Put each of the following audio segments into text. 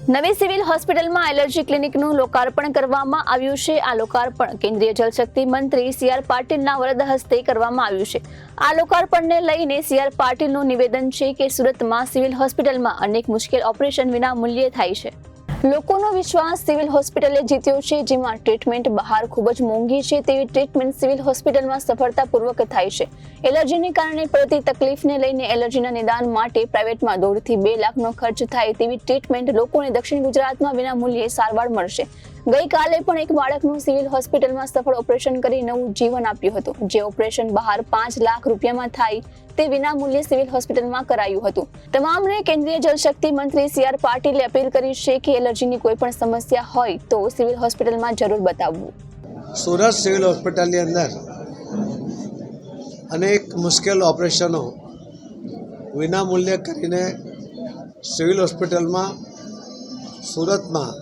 નવી સિવિલ હોસ્પિટલમાં એલર્જી ક્લિનિકનું લોકાર્પણ કરવામાં આવ્યું છે। આ લોકાર્પણ કેન્દ્રીય જળશક્તિ મંત્રી સી.આર. પાટીલના વરદ હસ્તે કરવામાં આવ્યું છે। આ લોકાર્પણને લઈને સી.આર. પાટીલનું નિવેદન છે કે સુરતમાં સિવિલ હોસ્પિટલમાં અનેક મુશ્કેલ ઓપરેશન વિના મૂલ્યે થાય છે। લોકોનો વિશ્વાસ સિવિલ હોસ્પિટલે જીત્યો છે, જેમાં ટ્રીટમેન્ટ બહાર ખૂબ જ મોંઘી છે તેવી ટ્રીટમેન્ટ સિવિલ હોસ્પિટલમાં સફળતાપૂર્વક થાય છે। એલર્જીને કારણે પડતી તકલીફને લઈને એલર્જીના નિદાન માટે પ્રાઇવેટમાં 1.5 થી 2 લાખનો ખર્ચ થાય તેવી ટ્રીટમેન્ટ લોકોને દક્ષિણ ગુજરાતમાં વિના મૂલ્યે સારવાર મળશે। ગઈકાલે પણ એક બાળકનું સિવિલ હોસ્પિટલમાં સફળ ઓપરેશન કરી નવું જીવન આપ્યું હતું। જે ઓપરેશન બહાર 5 લાખ રૂપિયામાં થાય તે વિના મૂલ્યે સિવિલ હોસ્પિટલમાં કરાયું હતું। તમામને કેન્દ્રીય જળશક્તિ મંત્રી સી.આર. પાટીલે અપીલ કરી છે કે એલર્જીની કોઈ પણ સમસ્યા હોય તો સિવિલ હોસ્પિટલમાં જરૂર બતાવવું। સુરત સિવિલ હોસ્પિટલની અંદર અનેક મુશ્કેલ ઓપરેશનો વિના મૂલ્યે કરીને સિવિલ હોસ્પિટલમાં સુરતમાં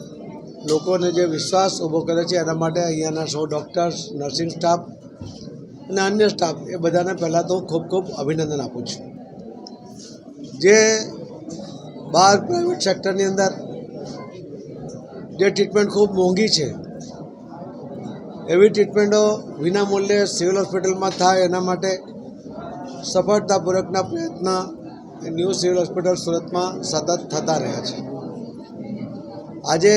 લોકોને જે વિશ્વાસ ઊભો કરે છે એના માટે અહીંયાના સૌ ડૉક્ટર્સ, નર્સિંગ સ્ટાફ અને અન્ય સ્ટાફ એ બધાને પહેલાં તો ખૂબ ખૂબ અભિનંદન આપું છું। જે બહાર પ્રાઇવેટ સેક્ટરની અંદર જે ટ્રીટમેન્ટ ખૂબ મોંઘી છે એવી ટ્રીટમેન્ટો વિના મૂલ્યે સિવિલ હોસ્પિટલમાં થાય એના માટે સફળતાપૂર્વકના પ્રયત્ન ન્યૂ સિવિલ હોસ્પિટલ સુરતમાં સતત થતા રહ્યા છે। આજે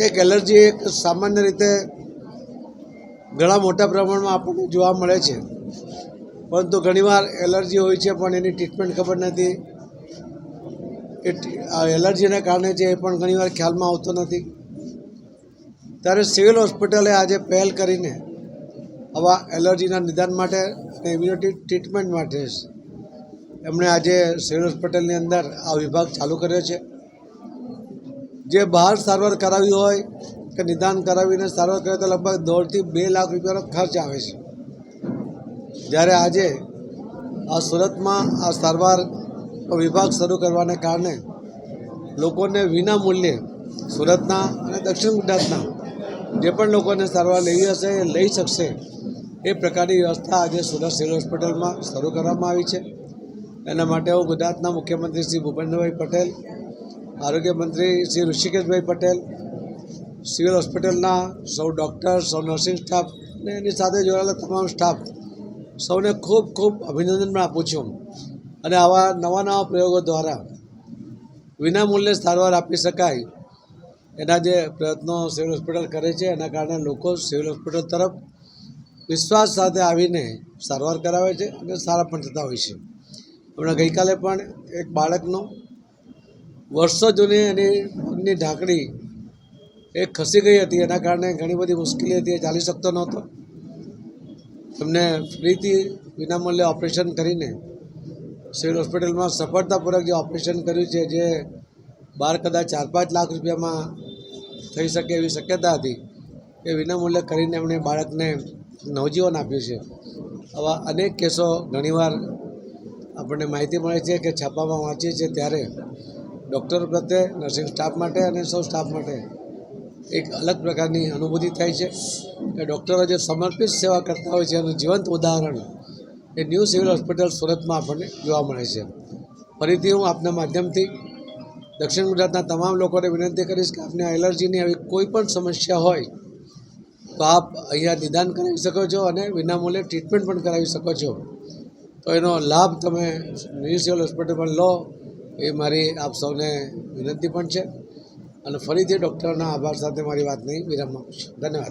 એક એલર્જી એક સામાન્ય રીતે ઘણા મોટા પ્રમાણમાં આપણને જોવા મળે છે, પરંતુ ઘણીવાર એલર્જી હોય છે પણ એની ટ્રીટમેન્ટ ખબર નથી। એલર્જીના કારણે છે એ પણ ઘણીવાર ખ્યાલમાં આવતો નથી। ત્યારે સિવિલ હોસ્પિટલે આજે પહેલ કરીને આવા એલર્જીના નિદાન માટે અને ઇમ્યુનિટી ટ્રીટમેન્ટ માટે એમણે આજે સિવિલ હોસ્પિટલની અંદર આ વિભાગ ચાલુ કર્યો છે। જે બહાર સારવાર કરાવી હોય કે નિદાન કરાવીને સારવાર કરે તો લગભગ 1.5 થી 2 લાખ રૂપિયાનો ખર્ચ આવે છે, જ્યારે આજે આ સુરતમાં આ સારવાર વિભાગ શરૂ કરવાને કારણે લોકોને વિના મૂલ્યે સુરતના અને દક્ષિણ ગુજરાતના જે પણ લોકોને સારવાર લેવી હશે એ લઈ શકશે એ પ્રકારની વ્યવસ્થા આજે સુરત સિવિલ હોસ્પિટલમાં શરૂ કરવામાં આવી છે। એના માટે હું ગુજરાતના મુખ્યમંત્રી શ્રી ભૂપેન્દ્રભાઈ પટેલ, આરોગ્ય મંત્રી શ્રી ઋષિકેશભાઈ પટેલ, સિવિલ હોસ્પિટલના સૌ ડૉક્ટર્સ, સૌ નર્સિંગ સ્ટાફ અને એની સાથે જોડાયેલા તમામ સ્ટાફ સૌને ખૂબ ખૂબ અભિનંદન પણ આપું છું। અને આવા નવા પ્રયોગો દ્વારા વિના મૂલ્યે સારવાર આપી શકાય એના જે પ્રયત્નો સિવિલ હોસ્પિટલ કરે છે એના કારણે લોકો સિવિલ હોસ્પિટલ તરફ વિશ્વાસ સાથે આવીને સારવાર કરાવે છે અને સારા પણ થતા હોય છે। હમણાં ગઈકાલે પણ એક બાળકનું વર્ષો જૂની એની પગની ઢાંકણી એ ખસી ગઈ હતી, એના કારણે ઘણી બધી મુશ્કેલી હતી, એ ચાલી શકતો નહોતો। એમને ફરીથી વિનામૂલ્યે ઓપરેશન કરીને સિવિલ હોસ્પિટલમાં સફળતાપૂર્વક જે ઓપરેશન કર્યું છે, જે બહાર કદાચ 4-5 લાખ રૂપિયામાં થઈ શકે એવી શક્યતા હતી, એ વિનામૂલ્યે કરીને એમણે બાળકને નવજીવન આપ્યું છે। આવા અનેક કેસો ઘણીવાર આપણને માહિતી મળે છે કે છાપામાં વાંચીએ છીએ ત્યારે ડૉક્ટરો પ્રત્યે, નર્સિંગ સ્ટાફ માટે અને સૌ સ્ટાફ માટે એક અલગ પ્રકારની અનુભૂતિ થાય છે કે ડૉક્ટરો જે સમર્પિત સેવા કરતા હોય છે એનું જીવંત ઉદાહરણ એ ન્યૂ સિવિલ હોસ્પિટલ સુરતમાં આપણને જોવા મળે છે। ફરીથી હું આપના માધ્યમથી દક્ષિણ ગુજરાતના તમામ લોકોને વિનંતી કરીશ કે આપને એલર્જીની આવી કોઈ પણ સમસ્યા હોય તો આપ અહીંયા નિદાન કરાવી શકો છો અને વિનામૂલ્યે ટ્રીટમેન્ટ પણ કરાવી શકો છો। તો એનો લાભ તમે ન્યૂ સિવિલ હોસ્પિટલમાં લો એ મારી આપ સૌને વિનંતી પણ છે। અને ફરીથી ડૉક્ટરના આભાર સાથે મારી વાતને વિરામ આપું છું। ધન્યવાદ।